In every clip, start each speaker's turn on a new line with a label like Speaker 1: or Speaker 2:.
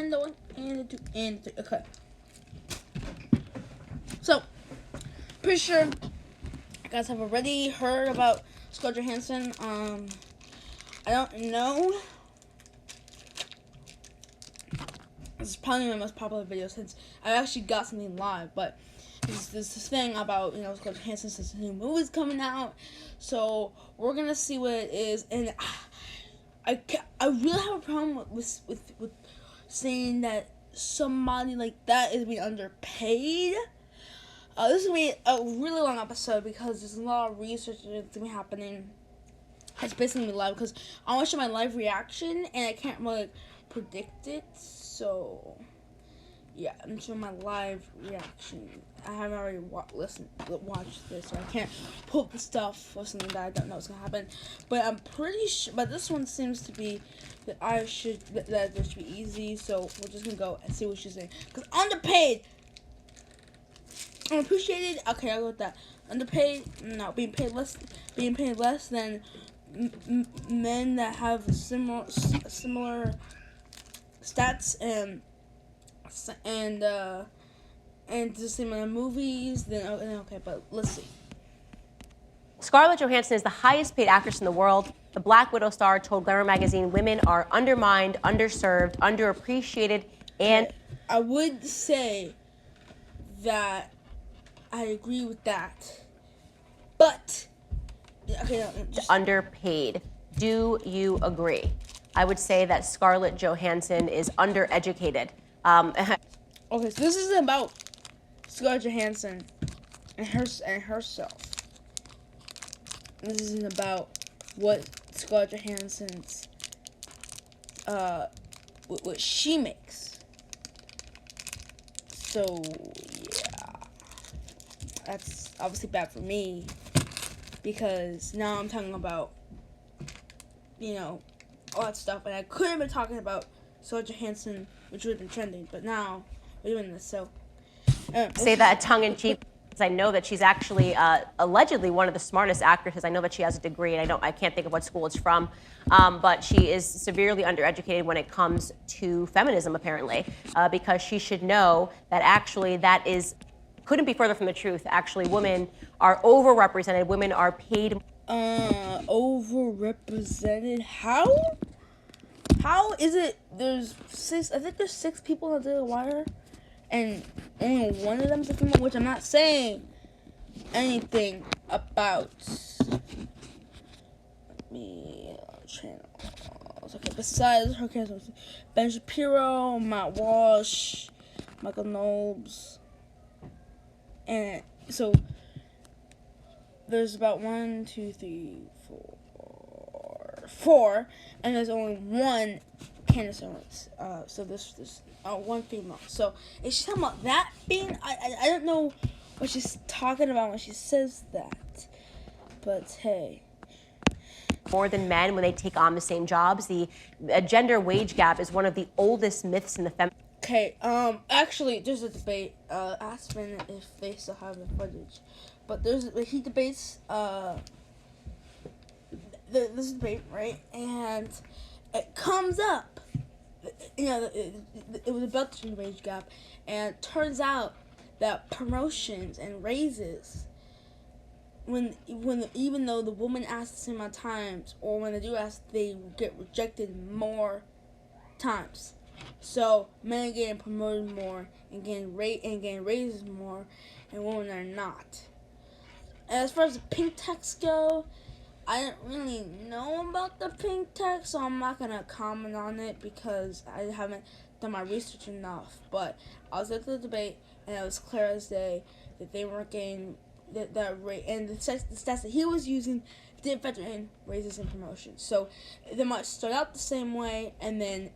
Speaker 1: and the 1 and the 2 and the 3. Okay. So, pretty sure you guys have already heard about Scarlett Johansson. I don't know. This is probably my most popular video since I actually got something live, but there's this thing about, Scarlett Johansson since the new movie's coming out. So, we're gonna see what it is, and I really have a problem with saying that somebody like that is being underpaid. This is gonna be a really long episode because there's a lot of research that's gonna be happening. It's basically gonna be live because I want to show my live reaction and I can't really predict it. So yeah, I'm showing my live reaction. I haven't already watched this, so I can't pull up the stuff or something that I don't know what's gonna happen. But I'm pretty sure. But this one seems to be that that this should be easy. So we're just gonna go and see what she's saying. Cause underpaid, unappreciated. Okay, I'll go with that. Underpaid, no. Being paid less than men that have similar stats and the same amount of movies, then okay, but let's see.
Speaker 2: Scarlett Johansson is the highest paid actress in the world. The Black Widow star told Glamour magazine women are undermined, underserved, underappreciated, and...
Speaker 1: I would say that I agree with that. But, okay, no,
Speaker 2: underpaid. Do you agree? I would say that Scarlett Johansson is undereducated.
Speaker 1: Okay, so this isn't about Scarlett Johansson and herself. This isn't about what Scarlett Johansson's what she makes. So yeah, that's obviously bad for me because now I'm talking about all that stuff, and I could have been talking about Scarlett Johansson, which would have been trending, but now we're doing this. So
Speaker 2: say that tongue-in-cheek, because I know that she's actually allegedly one of the smartest actresses. I know that she has a degree, and I can't think of what school it's from, but she is severely undereducated when it comes to feminism, apparently, because she should know that actually that couldn't be further from the truth. Actually, women are overrepresented. Women are paid.
Speaker 1: Overrepresented? How is it? I think there's 6 people on the wire, and only one of them's a female, which I'm not saying anything about channels. Okay, besides her characters, Ben Shapiro, Matt Walsh, Michael Knowles, and so there's about 1, 2, 3, 4, and there's only one Candace Owens. So this one female. So is she talking about that being? I don't know what she's talking about when she says that. But hey.
Speaker 2: More than men when they take on the same jobs. The gender wage gap is one of the oldest myths in the
Speaker 1: Okay, actually, there's a debate. Ask Ben if they still have the footage. But he debates, this debate, right? And it comes up, it was about the gender wage gap, and it turns out that promotions and raises, even though the woman asks the same amount of times, or when they do ask, they get rejected more times. So men are getting promoted more and getting raises more, and women are not. And as far as the pink tax go, I don't really know about the pink tax, so I'm not gonna comment on it because I haven't done my research enough. But I was at the debate, and it was clear as day that they weren't getting that rate, and the stats that he was using didn't factor in raises and promotions. So they might start out the same way, and then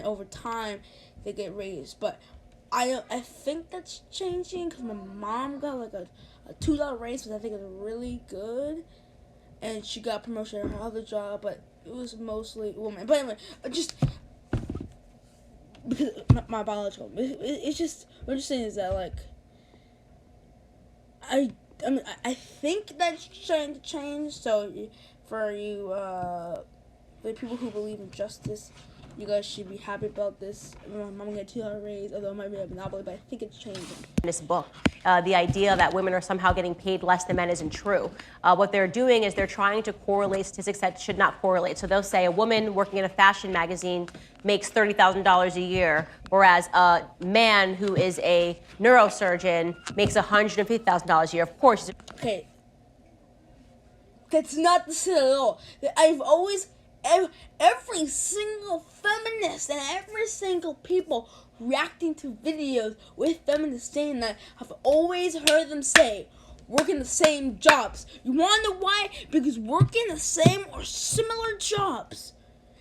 Speaker 1: over time they get raised. But I think that's changing because my mom got like a $2 raise, which I think is really good, and she got promotion at her other job, but it was mostly women. But anyway, just because my biological, it's just what I'm just saying is that like I think that's trying to change. So for you, the people who believe in justice You guys should be happy about this. I'm gonna get $2 raise, although it might be a monopoly, but I think it's changing.
Speaker 2: This book, the idea that women are somehow getting paid less than men isn't true. What they're doing is they're trying to correlate statistics that should not correlate. So they'll say a woman working in a fashion magazine makes $30,000 a year, whereas a man who is a neurosurgeon makes $150,000 a year. Of course.
Speaker 1: Okay. That's not the same at all. I've always, every single feminist and every single people reacting to videos with feminists saying that, I've always heard them say, working the same jobs. You wanna know why? Because working the same or similar jobs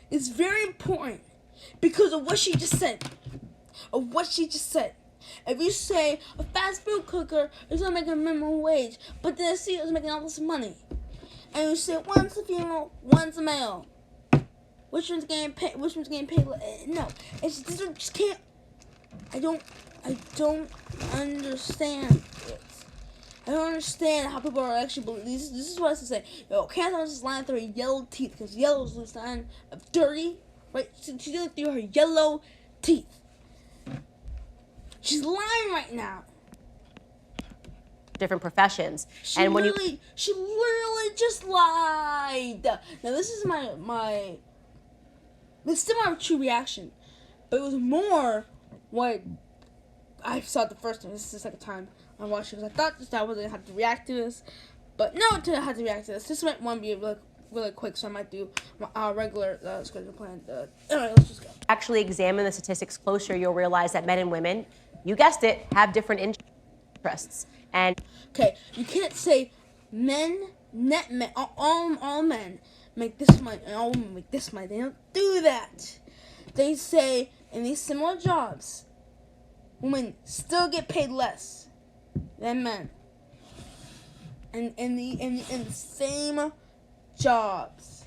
Speaker 1: is very important because of what she just said. If you say a fast food cooker is not making a minimum wage, but then a CEO is making all this money, and you say one's a female, one's a male, which one's getting paid? No, it's just can't. I don't understand it. I don't understand how people are actually believe this. This is what I was to say. Yo, Candace is lying through her yellow teeth because yellow is the sign of dirty, right? She's lying through her yellow teeth. She's lying right now.
Speaker 2: Different professions.
Speaker 1: She literally just lied. Now this is my it's still my true reaction, but it was more what I saw the first time. This is the second time I watched it because I thought that I wasn't gonna have to react to this, but no, I had to react to this. This might want to be really quick, so I might do my regular schedule plan. Alright, let's just go.
Speaker 2: Actually examine the statistics closer, you'll realize that men and women, you guessed it, have different interests. And
Speaker 1: okay, you can't say all men make this money and all women make this money. They don't do that. They say in these similar jobs, women still get paid less than men. And in the same jobs.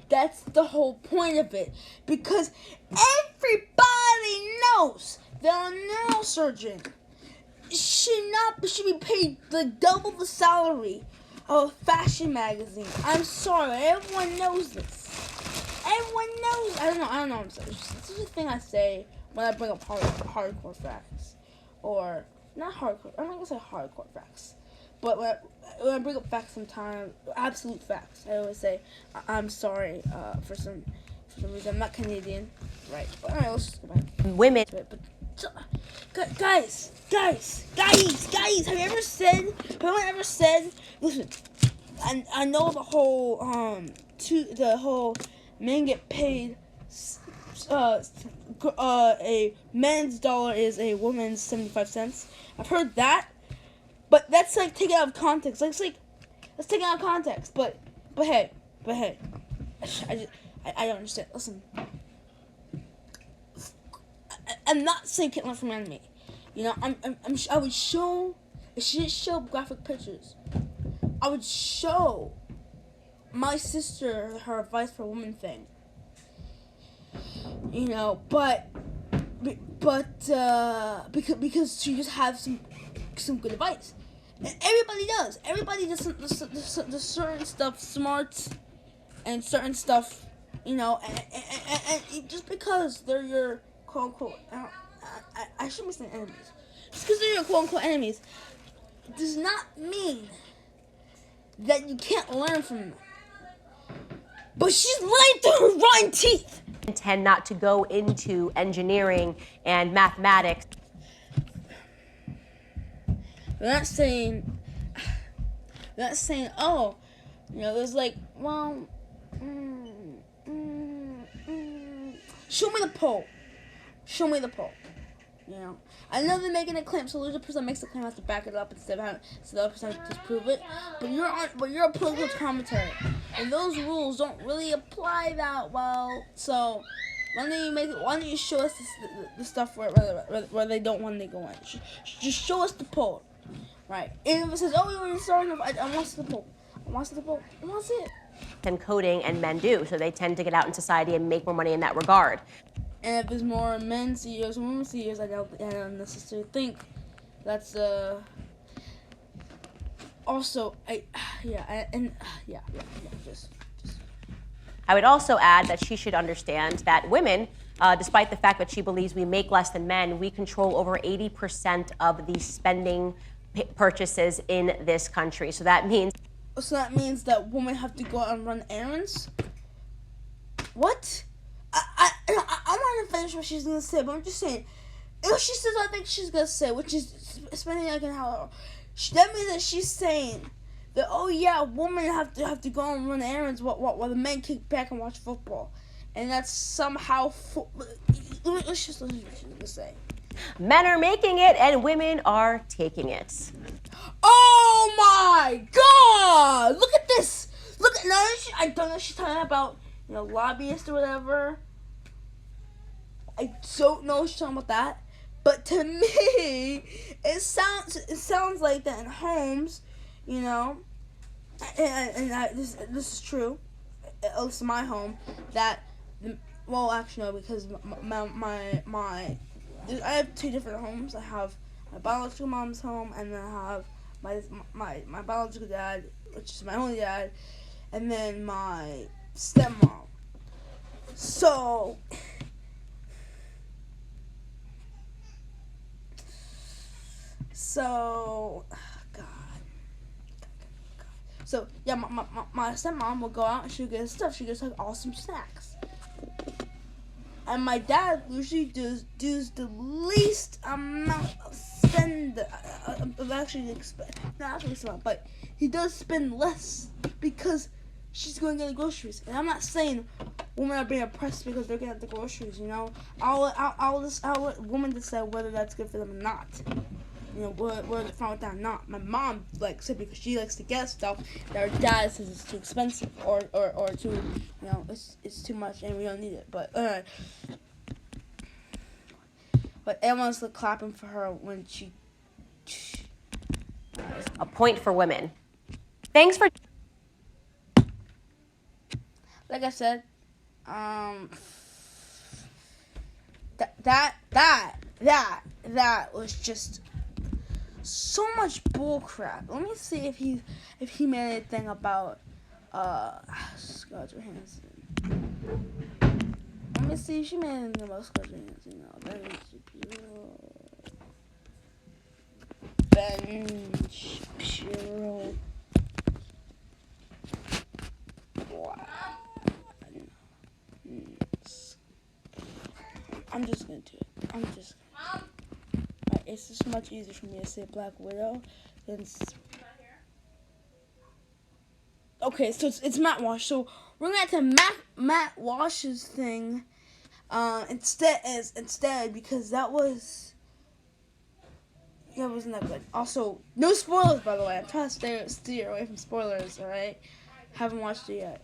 Speaker 1: That's the whole point of it. Because everybody knows that a neurosurgeon should be paid like double the salary of a fashion magazine. I'm sorry, everyone knows this. Everyone knows. I don't know. This is the thing I say when I bring up hardcore facts, or not hardcore. I'm not gonna say hardcore facts, but when I bring up facts, sometimes absolute facts, I always say I'm sorry for some reason. I'm not Canadian, right? But alright, let's just go back.
Speaker 2: Women.
Speaker 1: But guys, have you ever said? Listen, I know the whole men get paid. A man's dollar is a woman's 75 cents. I've heard that, but that's like taken out of context. Let's take it out of context. But hey, I don't understand. Listen, I'm not saying can't learn from enemy. You know, I would show. If she didn't show graphic pictures, I would show my sister her advice for a woman thing. You know, but because she just has some good advice. And everybody does. Everybody does the certain stuff smart and certain stuff, you know, and just because they're your quote unquote, I shouldn't be saying enemies. Just because they're your quote unquote enemies does not mean that you can't learn from them. But she's lying through her rotten teeth.
Speaker 2: Tend not to go into engineering and mathematics.
Speaker 1: They're not saying, oh, you know, there's like, well, show me the poll. You know, I know they're making a claim, so the person makes the claim has to back it up instead of the other person to disprove it. But you're a political commentary, and those rules don't really apply that well. So why don't you show us the stuff where they don't want to go in? Just show us the poll, right? And if it says, oh, you're starting, I want to see the poll. I want to see it.
Speaker 2: And coding and men do, so they tend to get out in society and make more money in that regard.
Speaker 1: And if there's more men CEOs and women CEOs, I don't necessarily think that's also just
Speaker 2: I would also add that she should understand that women, despite the fact that she believes we make less than men, we control over 80% of the spending purchases in this country. So that means
Speaker 1: that women have to go out and run errands? What? I want to finish what she's going to say, but I'm just saying, if she says I think she's going to say, which is spending like an hour, that means that she's saying that, oh yeah, women have to go and run errands while the men kick back and watch football. And that's somehow... let's just listen to what she's going to say.
Speaker 2: Men are making it and women are taking it.
Speaker 1: Oh my God! Look at this! Look at... Now, I don't know if she's talking about, lobbyists or whatever. I don't know if she's talking about that. But to me, it sounds like that in homes, and this is true, at least in my home, that, well, actually no, because my I have two different homes. I have my biological mom's home, and then I have my biological dad, which is my only dad, and then my stepmom. So... God. So, yeah, my stepmom will go out and she'll get stuff. She gets, like, awesome snacks. And my dad usually does the least amount of spend, of actually, not actually spend, but he does spend less because she's going to get the groceries. And I'm not saying women are being oppressed because they're getting the groceries, I'll let women decide whether that's good for them or not. Where the fun with that or not. My mom likes it because she likes to get stuff that her dad says it's too expensive or too, it's too much and we don't need it. But everyone's clapping for her when she.
Speaker 2: A point for women. Thanks for.
Speaker 1: Like I said, that was just so much bullcrap. Let me see if he made anything about Scarlet Johansson. Let me see if she made anything about Scarlet Johansson. That is Ben Shapiro. I'm just gonna do it. It's just much easier for me to say Black Widow than. Okay, so it's Matt Walsh. So we're gonna get to Matt Walsh's thing instead because that wasn't that good. Also, no spoilers, by the way. I'm trying to steer away from spoilers. All right, haven't watched it yet.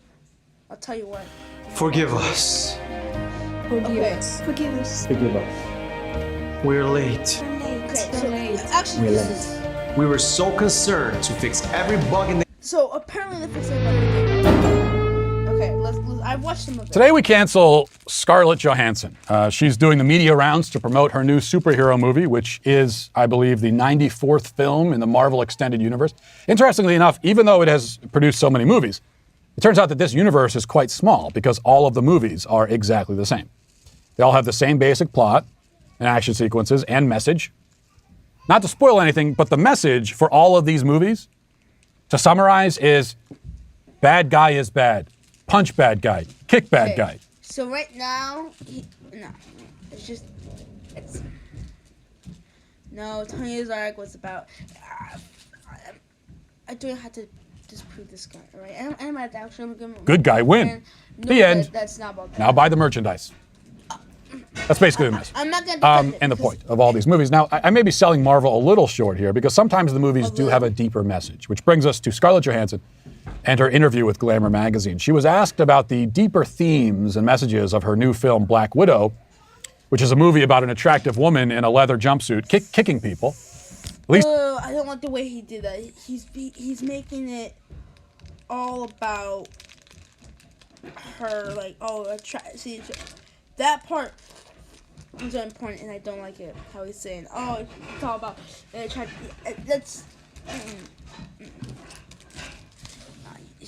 Speaker 1: I'll tell you what.
Speaker 3: Forgive us.
Speaker 1: Forgive us.
Speaker 3: We're late.
Speaker 1: Actually,
Speaker 3: We were so concerned to fix every bug in the...
Speaker 1: So apparently the fix everything. Okay, let's I've watched some of it.
Speaker 4: Today we cancel Scarlett Johansson. She's doing the media rounds to promote her new superhero movie, which is, I believe, the 94th film in the Marvel Extended Universe. Interestingly enough, even though it has produced so many movies, it turns out that this universe is quite small because all of the movies are exactly the same. They all have the same basic plot and action sequences and message. Not to spoil anything, but the message for all of these movies, to summarize, is bad guy is bad. Punch bad guy. Kick bad guy.
Speaker 1: So right now, Tony Stark was about, I don't have to disprove this guy, all right? And my actually
Speaker 4: good guy win. The end.
Speaker 1: That's not about that.
Speaker 4: Now buy the merchandise. That's basically the message.
Speaker 1: I'm not going to
Speaker 4: and the point of all these movies. Now, I may be selling Marvel a little short here because sometimes the movies do have a deeper message, which brings us to Scarlett Johansson and her interview with Glamour magazine. She was asked about the deeper themes and messages of her new film, Black Widow, which is a movie about an attractive woman in a leather jumpsuit kicking people. At least
Speaker 1: I don't like the way he did that. He's making it all about her, see, that part is important, and I don't like it. How he's saying, "Oh, it's all about." That's.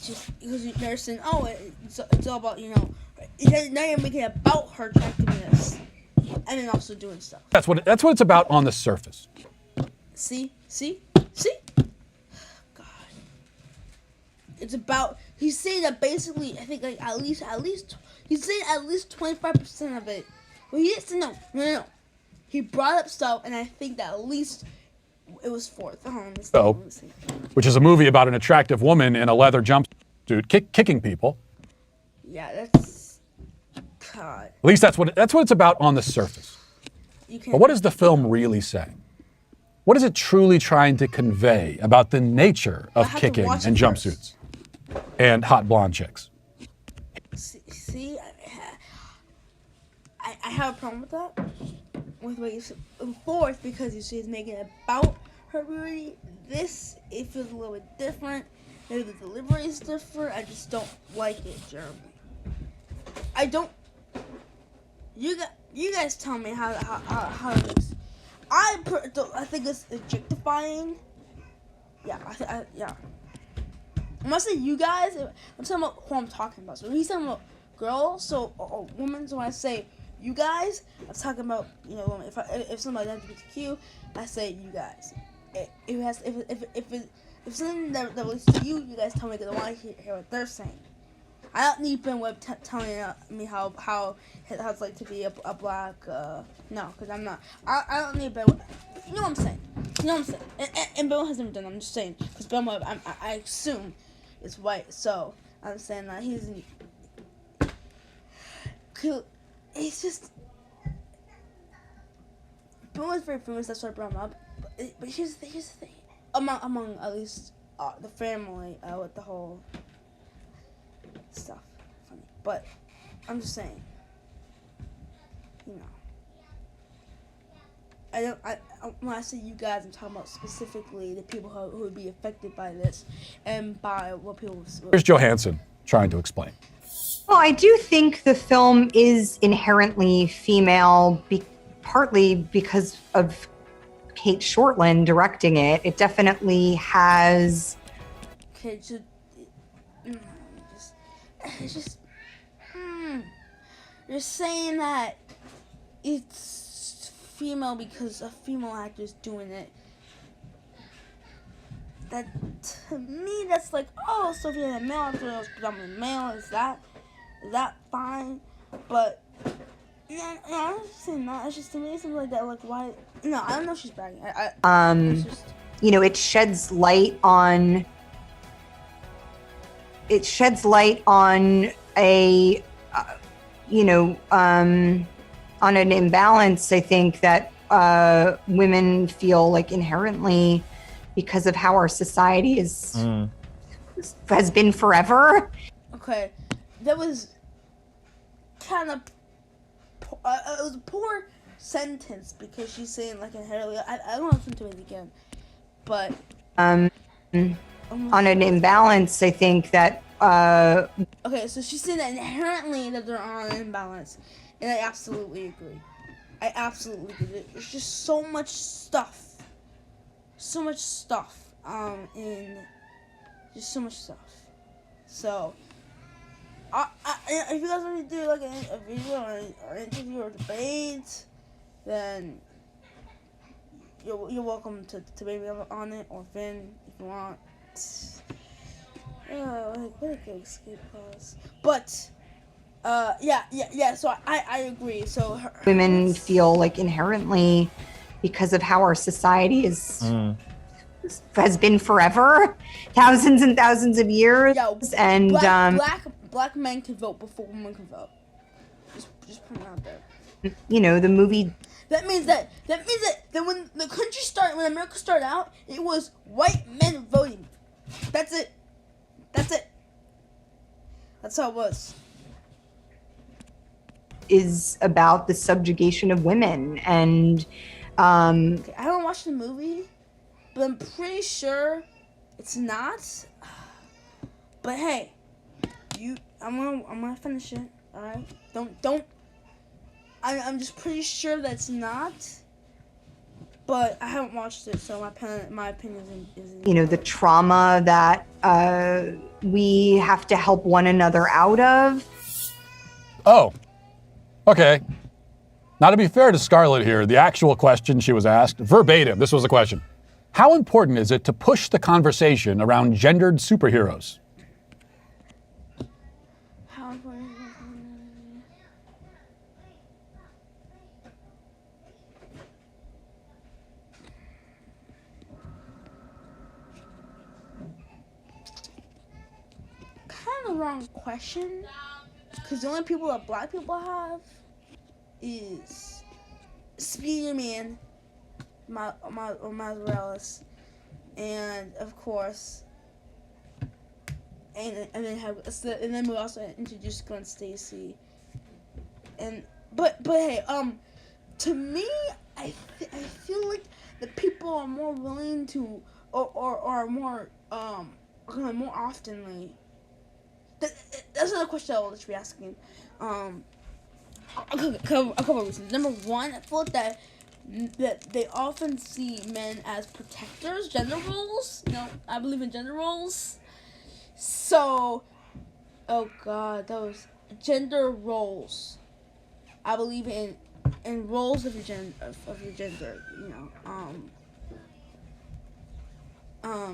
Speaker 1: it's just because they're saying, oh, it's all about now you're making it about her attractiveness, and then also doing stuff.
Speaker 4: That's what it's about on the surface.
Speaker 1: See. God, it's about. He's saying that basically. I think like at least he's saying at least 25% of it. Well, he didn't say no. He brought up stuff, and I think that at least it was fourth.
Speaker 4: Which is a movie about an attractive woman in a leather jumpsuit kicking people.
Speaker 1: Yeah, that's God.
Speaker 4: At least that's what it's about on the surface. But what does the film really say? What is it truly trying to convey about the nature of kicking and jumpsuits and hot blonde chicks?
Speaker 1: See, I have a problem with that. With what you said. Fourth, because you see it's making it about her beauty. This, it feels a little bit different. Maybe the delivery is different. I just don't like it, Jeremy. I don't. You guys tell me how it is. I think it's objectifying. Yeah, yeah. When I say you guys, I'm talking about who I'm talking about. So he's talking about girls, or women. So when I say you guys, I'm talking about women. If somebody's LGBTQ, I say you guys. If something that relates to you guys tell me because I want to hear what they're saying. I don't need Ben Webb telling me how it's like to be a black. No, because I'm not. I don't need Ben Webb. You know what I'm saying? And Ben Webb hasn't done. I'm just saying because Ben Webb, I assume, is white. So I'm saying that he's. It's just. Ben Webb's very famous. That's why I brought him up. But here's the thing. Among at least the family with the whole stuff, funny. But I'm just saying, when I say you guys, I'm talking about specifically the people who would be affected by this, and by what people.
Speaker 4: Here's Johansson trying to explain.
Speaker 5: Well, I do think the film is inherently female, partly because of Kate Shortland directing it. It definitely has.
Speaker 1: Okay, you're saying that it's female because a female actor's doing it. That, to me, that's like, oh, so if you had a male actor that was predominantly male, is that fine? But yeah, I'm just saying that. It's just, to me, something like that. Like, why? No, I don't know if she's bragging.
Speaker 5: It sheds light on. It sheds light on a, on an imbalance. I think that women feel like inherently, because of how our society has been forever.
Speaker 1: Okay, that was kind of. It was a poor sentence because she's saying like inherently. I don't want to listen to it again, but
Speaker 5: on an imbalance, I think that.
Speaker 1: Okay, so she's saying that inherently that they're on an imbalance, and I absolutely agree. There's just so much stuff. In just so much stuff. So, if you guys want to do like a video or an interview or debate, then you're welcome to maybe on it, or Finn if you want. What a good escape clause. But yeah. So I agree. So
Speaker 5: women feel like inherently, because of how our society has been forever, thousands and thousands of years.
Speaker 1: Yeah,
Speaker 5: and
Speaker 1: black men can vote before women can vote. Just put it out there.
Speaker 5: The movie.
Speaker 1: That means that when America started out, it was white men voting. That's it. That's how it was. Is
Speaker 5: about the subjugation of women, and
Speaker 1: okay, I haven't watched the movie, but I'm pretty sure it's not. But hey, I'm gonna finish it. All right, don't. I'm just pretty sure that's not. but I haven't watched it, so my opinion isn't.
Speaker 5: You know, the trauma that we have to help one another out of.
Speaker 4: Oh, okay. Now, to be fair to Scarlet here, the actual question she was asked, verbatim, this was the question. How important is it to push the conversation around gendered superheroes?
Speaker 1: How important is it? Kind of the wrong question, because the only people that black people have is Spider-Man, Miles Morales, and of course, and then we also introduced Gwen Stacy, but hey, to me, I feel like the people are more willing to or more more oftenly. That's another question I'll let you be asking. A couple of reasons. Number one, I feel like that they often see men as protectors, gender roles. You know, I believe in gender roles. So, oh god, those gender roles. I believe in roles of your gender. You know,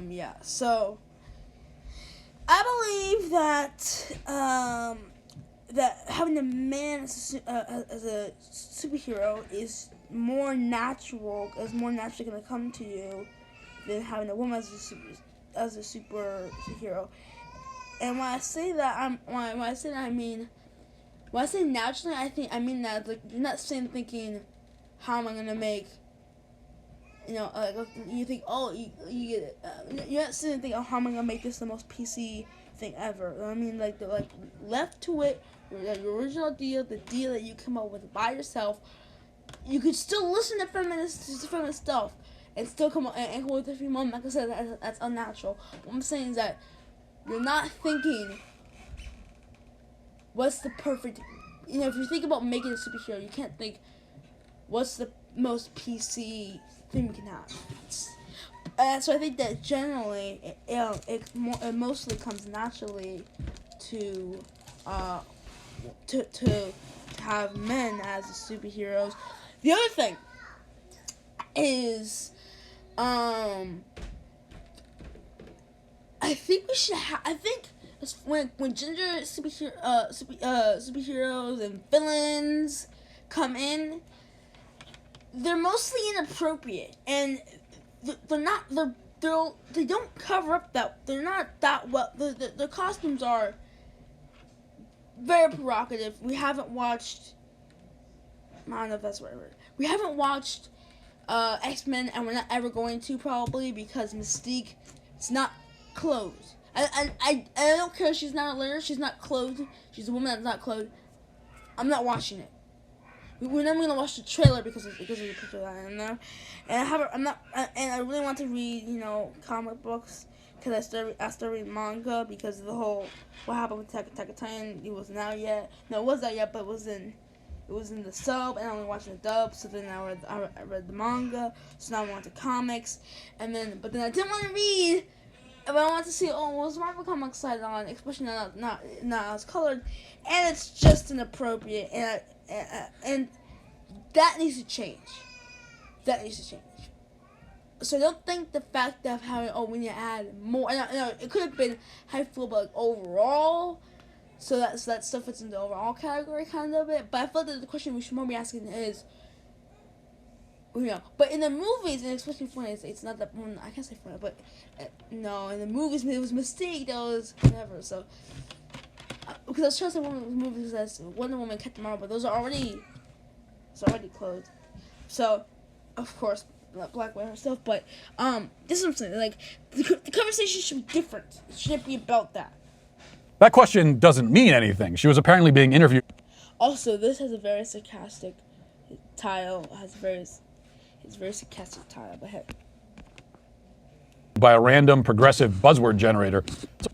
Speaker 1: yeah. So, I believe that that having a man as a superhero is more natural. Is more naturally going to come to you than having a woman as a superhero. And when I say that, I mean when I say naturally, I mean that like you're not thinking, how am I going to make. You know, you think, oh, you're not sitting and thinking, oh, how am I gonna make this the most PC thing ever? I mean, like left to it, your original idea, the deal that you come up with by yourself, you could still listen to feminist stuff and still come up and come with a few moments. Like I said, that's unnatural. What I'm saying is that you're not thinking, what's the perfect. You know, if you think about making a superhero, you can't think, what's the most PC thing we can have. So I think that generally it mostly comes naturally to have men as superheroes. The other thing is I think we should I think when gender superheroes and villains come in, they're mostly inappropriate, and they don't cover up that they're not that well. The costumes are very provocative. We haven't watched. I don't know if that's the right word. We haven't watched X-Men, and we're not ever going to, probably, because Mystique is not clothed. I don't care if she's not a leader. She's not clothed. She's a woman that's not clothed. I'm not watching it. We're never gonna watch the trailer because of the picture that in there, and I really want to read comic books because I started reading manga because of the whole what happened with Attack on Titan. It wasn't out yet. No, it was out yet, but it was in the sub, and I only watched the dub. So then I read the manga. So now I want the comics, but then I didn't want to read. But I want to see, what's Marvel Comics side on, especially not as colored, and it's just inappropriate, and that needs to change. So I don't think the fact of having, we need to add more, it could have been helpful, but like overall, so that stuff fits in the overall category kind of it. But I feel that the question we should more be asking is, but in the movies, and especially funny, it's not that one. I can't say funny, but no, in the movies it was Mystique that was whatever. So because I was trying to say one of the movies that's Wonder Woman, Captain Marvel, but those are already clothed. So of course Black Widow herself, but this is what I'm saying. Like the conversation should be different. It shouldn't be about that.
Speaker 4: That question doesn't mean anything. She was apparently being interviewed.
Speaker 1: Also, this has a very sarcastic tile. It's very sarcastic tile, but hey.
Speaker 4: By a random progressive buzzword generator.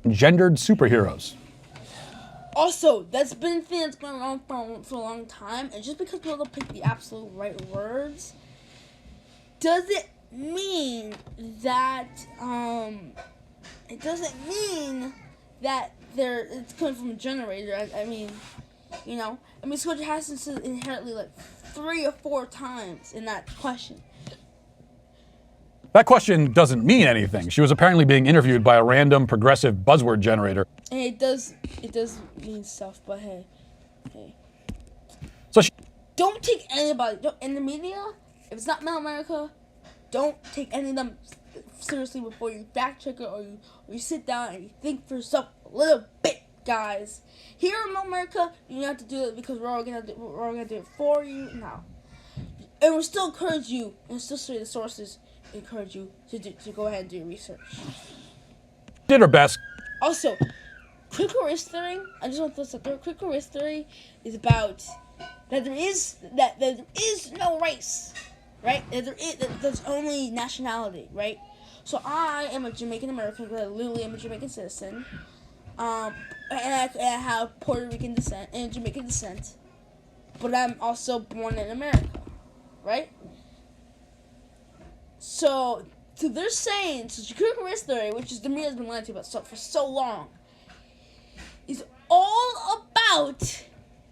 Speaker 4: Gendered superheroes.
Speaker 1: Also, that's been a thing that's going on for a long time, and just because people don't pick the absolute right words, doesn't mean that it doesn't mean that it's coming from a generator. I mean, Scarlett Johansson said inherently like 3 or 4 times in that question.
Speaker 4: That question doesn't mean anything. She was apparently being interviewed by a random progressive buzzword generator.
Speaker 1: And it does mean stuff, but hey.
Speaker 4: So
Speaker 1: don't take anybody in the media. If it's not Middle America, don't take any of them seriously before you fact check it or you sit down and you think for yourself a little bit, guys. Here in Middle America, you don't have to do it because we're all gonna do it for you now. And we still encourage you, and still say the sources encourage you to go ahead and do your research.
Speaker 4: did her best.
Speaker 1: Also, critical race theory. I just want to throw something. Critical race theory is about that there is no race, right? There's only nationality, right? So I am a Jamaican American. I literally am a Jamaican citizen. And I have Puerto Rican descent and Jamaican descent, but I'm also born in America, right? So they're saying, critical race theory, which is the media has been lying to you about for so long, is all about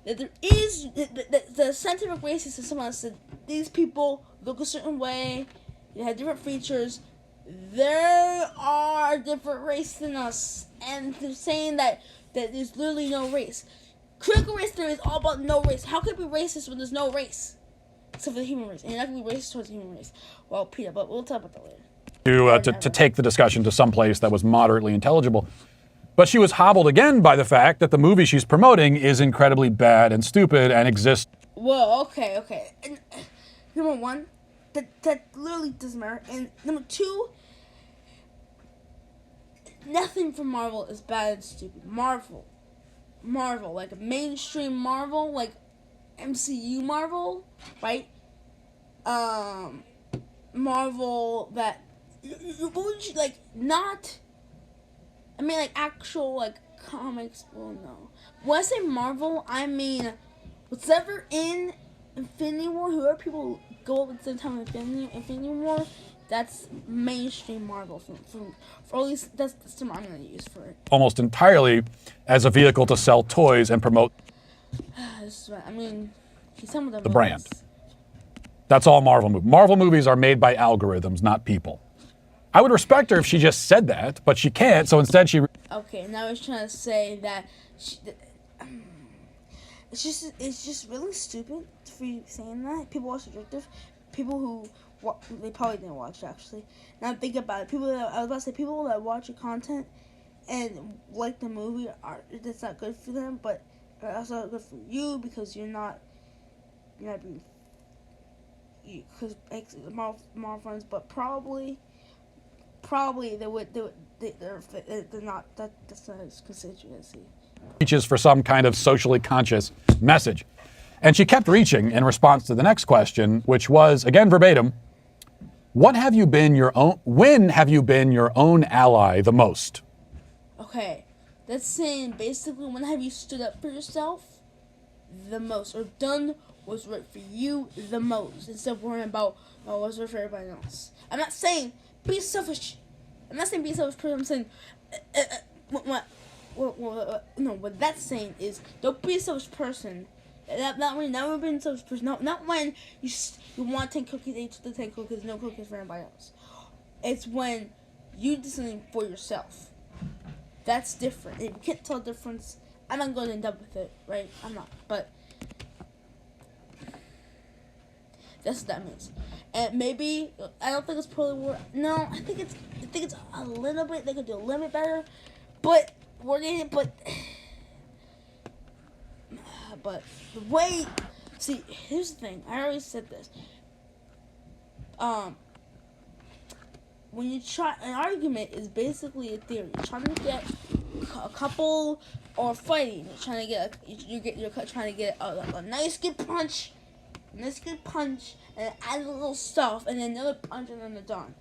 Speaker 1: that there is the scientific racism. Someone said these people look a certain way, they have different features. There are different races than us, and they're saying that there's literally no race. Critical race theory is all about no race. How could it be racist when there's no race? Except for the human race. And you're not going to be racist towards the human race. Well, Peter, but we'll talk about that later.
Speaker 4: To take the discussion to some place that was moderately intelligible. But she was hobbled again by the fact that the movie she's promoting is incredibly bad and stupid and exists.
Speaker 1: Well, okay. And, number one, that literally doesn't matter. And number two, nothing from Marvel is bad and stupid. Marvel, like a mainstream Marvel, like MCU Marvel, right? Marvel that like not. I mean, like actual like comics. Well, no. When I say Marvel, I mean whatever in Infinity War. Whoever people go up at the same time in Infinity War, that's mainstream Marvel. For at least that's the term I'm gonna use for it.
Speaker 4: Almost entirely as a vehicle to sell toys and promote.
Speaker 1: This is what I mean. Some of them
Speaker 4: the brand. That's all Marvel movies. Marvel movies are made by algorithms, not people. I would respect her if she just said that, but she can't, so instead she...
Speaker 1: Okay, now I was trying to say that it's just really stupid for you saying that. People are subjective. People who... they probably didn't watch it, actually. Now think about it. People that watch your content and like the movie, that's not good for them, but it's also good for you because you're not being... Because Marvel friends, but probably they're not that's not his constituency.
Speaker 4: Reaches for some kind of socially conscious message. And she kept reaching in response to the next question, which was, again verbatim, when have you been your own ally the most?
Speaker 1: Okay, that's saying basically when have you stood up for yourself the most, or done what's right for you the most, instead of worrying about what's right for everybody else. I'm not saying be selfish. I'm not saying be a selfish person. I'm saying what that's saying is don't be a selfish person. Not when being a selfish person. Not when you want 10 cookies, eat the 10 cookies, no cookies for anybody else. It's when you do something for yourself. That's different. If you can't tell the difference, I'm not going to end up with it, right? I'm not, but that's what that means. And maybe I don't think it's poorly worded. No, I think it's a little bit. They could do a little bit better, but wording it. But the way. See, here's the thing. I already said this. When you try an argument is basically a theory. You're trying to get a couple or fighting. You're trying to get trying to get a nice good punch. Let's get punch and add a little stuff and then another punch and then they're done.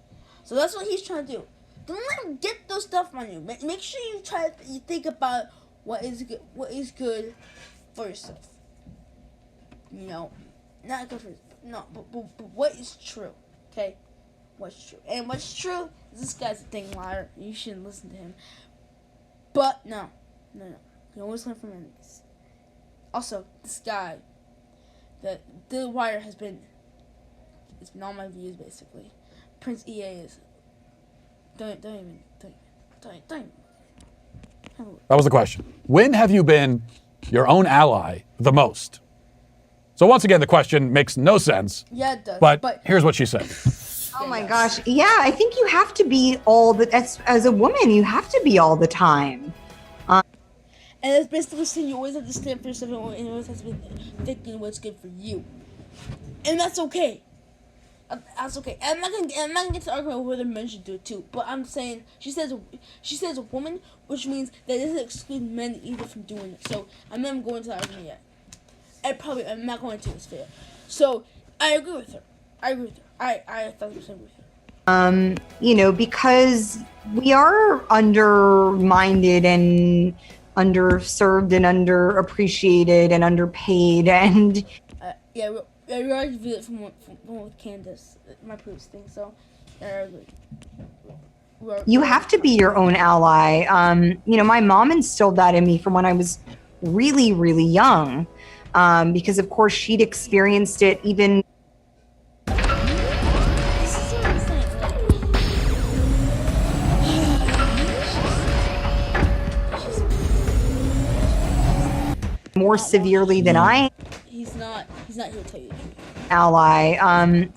Speaker 1: So that's what he's trying to do. Don't let him get those stuff on you. Make sure you think about what is good for yourself. Not good for but what is true. Okay, what's true? And what's true is this guy's a dang liar. You shouldn't listen to him. But no. You always learn from enemies. Also, this guy, the Wire has been, it's been all my views basically. Prince EA is, don't even.
Speaker 4: That was the question. When have you been your own ally the most? So once again, the question makes no sense.
Speaker 1: Yeah, it does.
Speaker 4: But here's what she said.
Speaker 5: Oh my gosh. Yeah, I think you have to be all the, as a woman, you have to be all the time.
Speaker 1: And it's basically saying you always have to stand for yourself and you always have to be thinking what's good for you. And that's okay. That's okay. And I'm not gonna get to argument with whether men should do it too. But I'm saying she says a woman, which means that it doesn't exclude men either from doing it. So I'm not going to the argument yet. I'm not going to this video. So I agree with her. I thought agree with her.
Speaker 5: Because we are undermined and underserved and underappreciated and underpaid and
Speaker 1: we already viewed it from with Candace, my previous thing. So
Speaker 5: you have to be your own ally. My mom instilled that in me from when I was really, really young, because of course she'd experienced it even. More severely than I.
Speaker 1: He's not here to tell you the truth.
Speaker 5: Ally.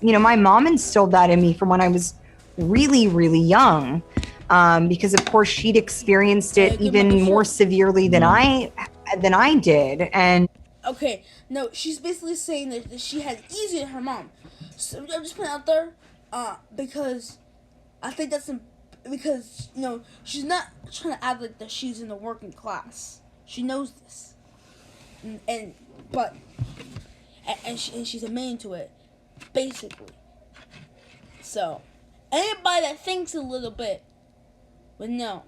Speaker 5: My mom instilled that in me from when I was really, really young, because of course she'd experienced it even more severely than I did. And
Speaker 1: okay, no, she's basically saying that she had it easier than her mom. So I'm just putting it out there, because I think because she's not trying to act like that she's in the working class. She knows this. And she's admitting to it, basically. So anybody that thinks a little bit would know.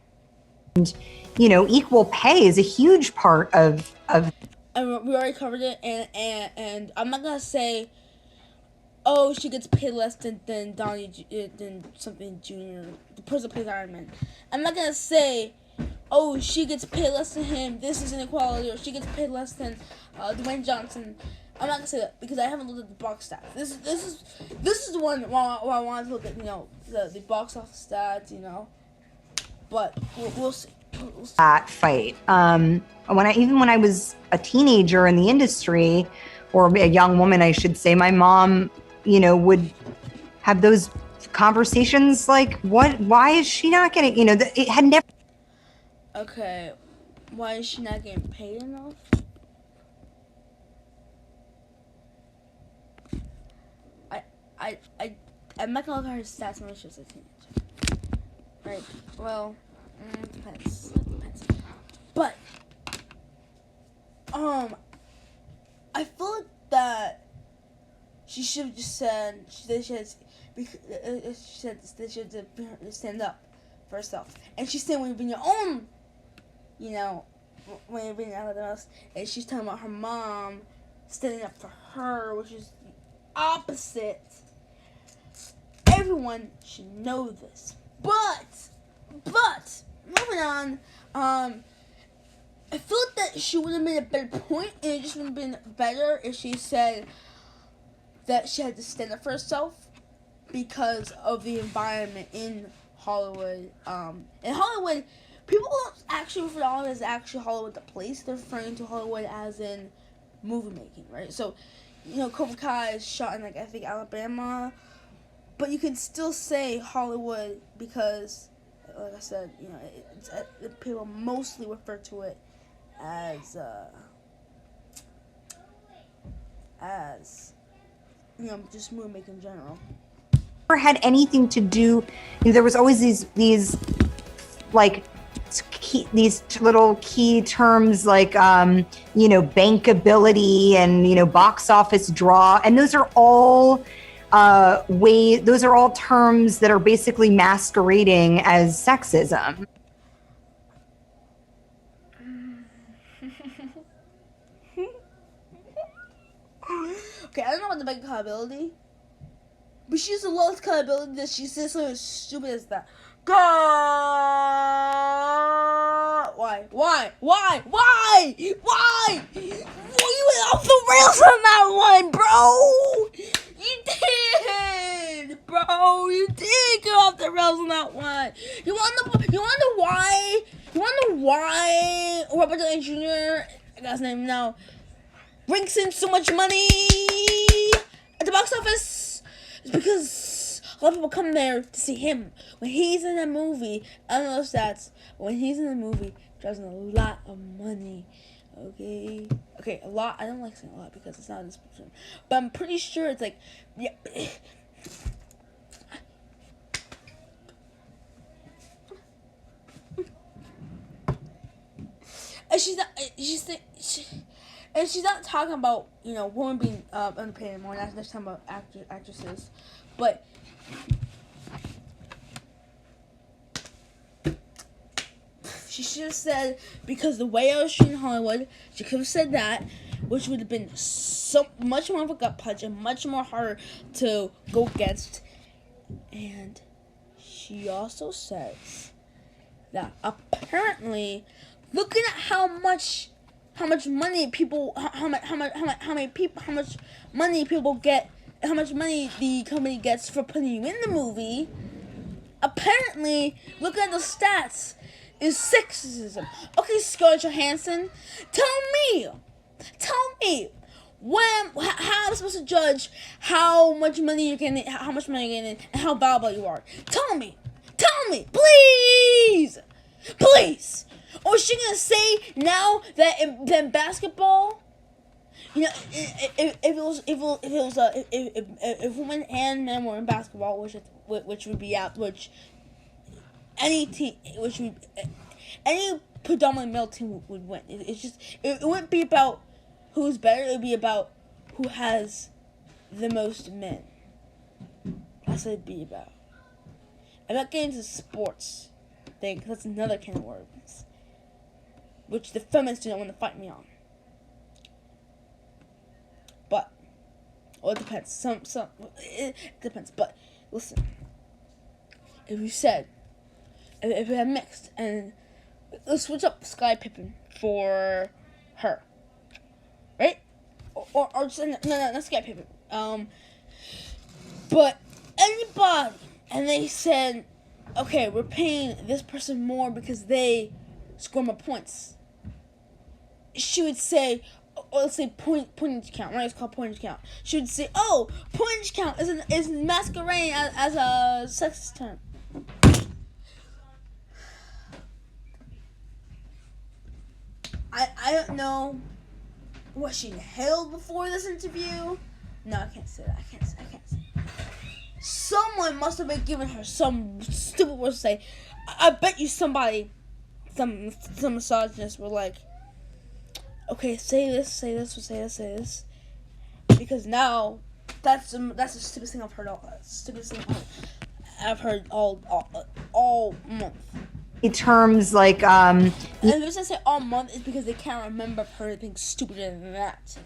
Speaker 5: And equal pay is a huge part of.
Speaker 1: And we already covered it, and I'm not gonna say, oh, she gets paid less than than something Junior, the person that plays Iron Man. I'm not gonna say, oh, she gets paid less than him, this is inequality, or she gets paid less than Dwayne Johnson. I'm not gonna say that because I haven't looked at the box stats. This is the one where I wanted to look at the box office stats, But we'll see.
Speaker 5: That fight. When I was a teenager in the industry, or a young woman, I should say, my mom, would have those conversations like, why is she not getting, it had never.
Speaker 1: Okay, why is she not getting paid enough? I'm not gonna look at her stats unless she's a teenager. Right, well, depends. But, I feel like that she should have just said, she said she had to stand up for herself. And she's saying when you've been your own, when you've been out of the house, and she's talking about her mom standing up for her, which is the opposite. Everyone should know this. But, moving on, I feel like that she would have made a better point, and it just would have been better if she said that she had to stand up for herself because of the environment in Hollywood. In Hollywood, people don't actually refer to Hollywood as actually Hollywood the place. They're referring to Hollywood as in movie making, right? So, Cobra Kai is shot in, I think, Alabama. But you can still say Hollywood because, like I said, people mostly refer to it as just movie making in general.
Speaker 5: Never had anything to do. There was always these little key terms like bankability and box office draw, and those are all those are all terms that are basically masquerading as sexism.
Speaker 1: Okay, I don't know about the bankability, But she has the lowest credibility that she says something as stupid as that. God! Why? You went off the rails on that one, bro! You did! Bro, you did go off the rails on that one. You wanna know why? You wanna know why Robert Downey Jr., I got his name now, brings in so much money at the box office? It's because a lot of people come there to see him. When he's in a movie, I don't know the stats, but when he's in a movie, he draws in a lot of money. Okay, a lot. I don't like saying a lot because it's not a description, but I'm pretty sure it's like, yeah. And she's not talking about, you know, women being underpaid anymore. That's talking about actresses, but she should have said, because the way I was shooting in Hollywood, she could have said that, which would have been so much more of a gut punch and much more harder to go against. And she also says that apparently, looking at how much money people get, how much money the company gets for putting you in the movie, apparently, looking at the stats, is sexism. Okay, Scarlett Johansson, tell me, how am I supposed to judge how much money you're getting, and how valuable you are? Tell me, please. Or is she gonna say now that in basketball, you know, if women and men were in basketball, which would be out, which any predominantly male team would win. It wouldn't be about who's better. It would be about who has the most men. That's what it'd be about. I'm not getting into sports thing, because that's another can of worms, which the feminists do not want to fight me on. But, well, it depends. It depends. But listen, if we had mixed, and let's switch up Sky Pippen for her, right? Or just no, not Sky Pippen. But anybody, and they said, okay, we're paying this person more because they score more points. She would say, or let's say pointage count, right? It's called pointage count. She would say, oh, pointage count is masquerading as a sexist term. I don't know what she inhaled before this interview. No, I can't say that. I can't say that. Someone must have been giving her some stupid words to say. I bet you somebody, some misogynists were like, okay, say this. Because now, that's the stupidest thing I've heard all month.
Speaker 5: In terms like
Speaker 1: And the reason I say all month is because they can't remember her being stupider than that.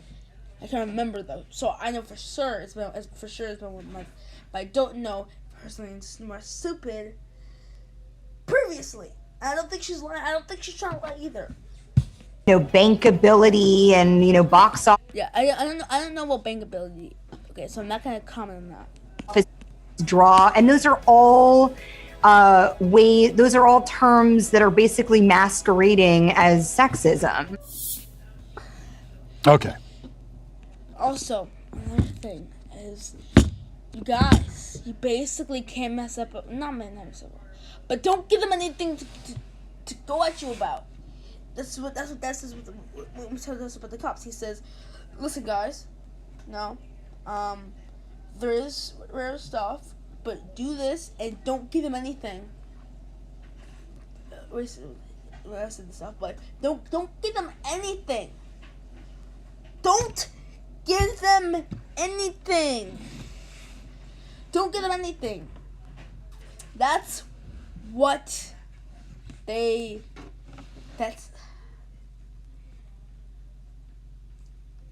Speaker 1: I can't remember though, so I know for sure it's been 1 month, but I don't know if her something's more stupid previously. I don't think she's lying. I don't think she's trying to lie either.
Speaker 5: Bankability and box office.
Speaker 1: Yeah, I don't know about bankability. Okay, so I'm not gonna comment on that.
Speaker 5: Draw, and those are all those are all terms that are basically masquerading as sexism.
Speaker 4: Okay.
Speaker 1: Also, another thing is, you guys, you basically can't mess up, not mess up, but don't give them anything to go at you about. That's what about the cops. He says, listen guys, no, there is rare stuff, but do this and don't give them anything. I said this stuff, but don't give them anything. Don't give them anything. Don't give them anything. That's what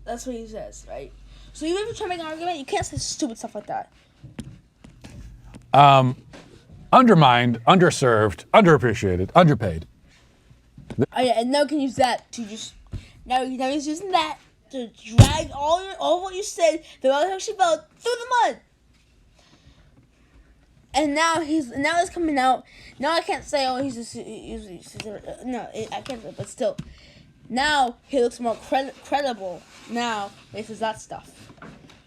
Speaker 1: that's what he says, right? So even if you try to make an argument, you can't say stupid stuff like that.
Speaker 4: undermined, underserved, underappreciated, underpaid.
Speaker 1: Oh yeah, and now can use that to just now he's using that to drag all what you said about how she felt through the mud. And now he's coming out. Now I can't say I can't say, but still, now he looks more credible. Now this is that stuff.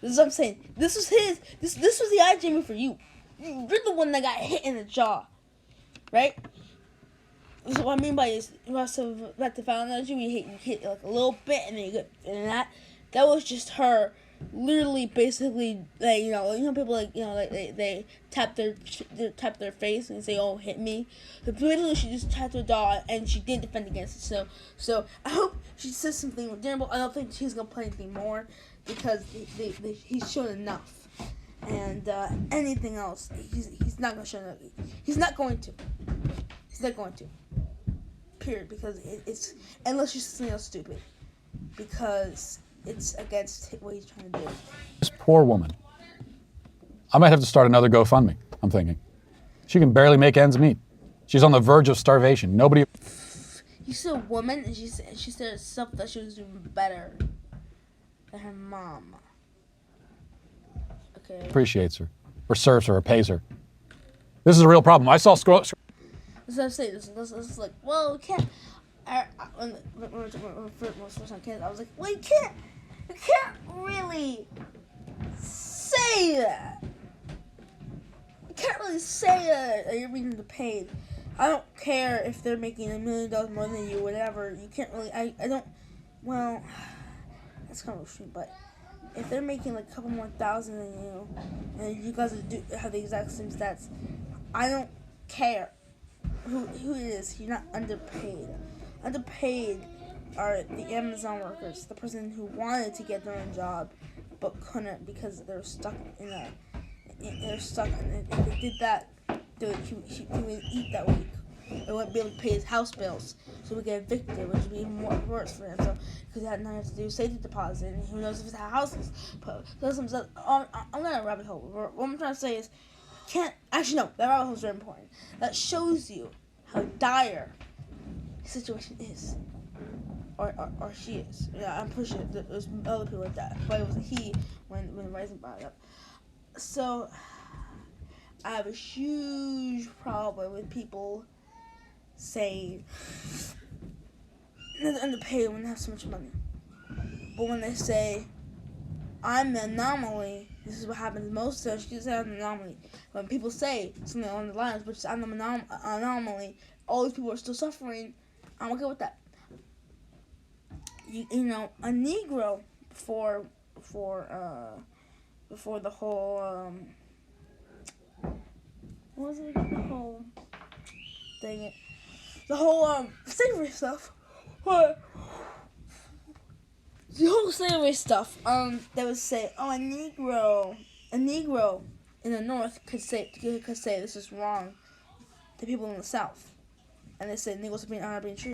Speaker 1: This is what I'm saying. This was the eye Jamie for you. You're the one that got hit in the jaw, right? So what I mean by is, about the final analogy, you hit like a little bit, and then you get, and that was just her, literally, basically, like, people like, like they tap their face and say, "Oh, hit me." But literally, she just tapped her jaw, and she did defend against it. So I hope she says something redeemable. I don't think she's gonna play anything more because he's shown enough. And anything else, he's not gonna show enough. He's not going to. Period, because it's unless you say something else stupid, because it's against what he's trying to do.
Speaker 4: This poor woman. I might have to start another GoFundMe, I'm thinking. She can barely make ends meet. She's on the verge of starvation. Nobody...
Speaker 1: You said a woman, and she said herself that she was doing better than her mom. Okay.
Speaker 4: appreciates her, or serves her, or pays her. This is a real problem. I saw
Speaker 1: That's what I'm saying. This is like, well, we can't. When first on Candace, I was like, well, you can't really say that. You can't really say that you're being underpaid. I don't care if they're making $1 million more than you, whatever. You can't really. I don't. Well, that's kind of extreme, but if they're making like a couple more thousand than you, and you guys have the exact same stats, I don't care who it is. You're not underpaid. Underpaid are the Amazon workers, the person who wanted to get their own job but couldn't because they're stuck in a. They're stuck, and if they did that, he would eat that week. They wouldn't be able to pay his house bills, so we get evicted, which would be even more worse for him. So, because he had nothing to do safety deposit, and who knows if his house is put. So, I'm not a rabbit hole. What I'm trying to say is, that rabbit hole is very important. That shows you how dire his situation is, or she is. Yeah, I'm pretty sure there's other people like that, but it was he when Rising brought it up. So, I have a huge problem with people saying they're underpaid when they have so much money. But when they say, I'm the anomaly, this is what happens most of the time. She say I'm the anomaly. When people say something along the lines, which is I'm the anomaly, all these people are still suffering, I'm okay with that. You know, a Negro before the whole, what was it? The whole slavery stuff. What? The whole slavery stuff. They would say, oh, a Negro in the North could say this is wrong to people in the South, and they say Negroes are not being treated.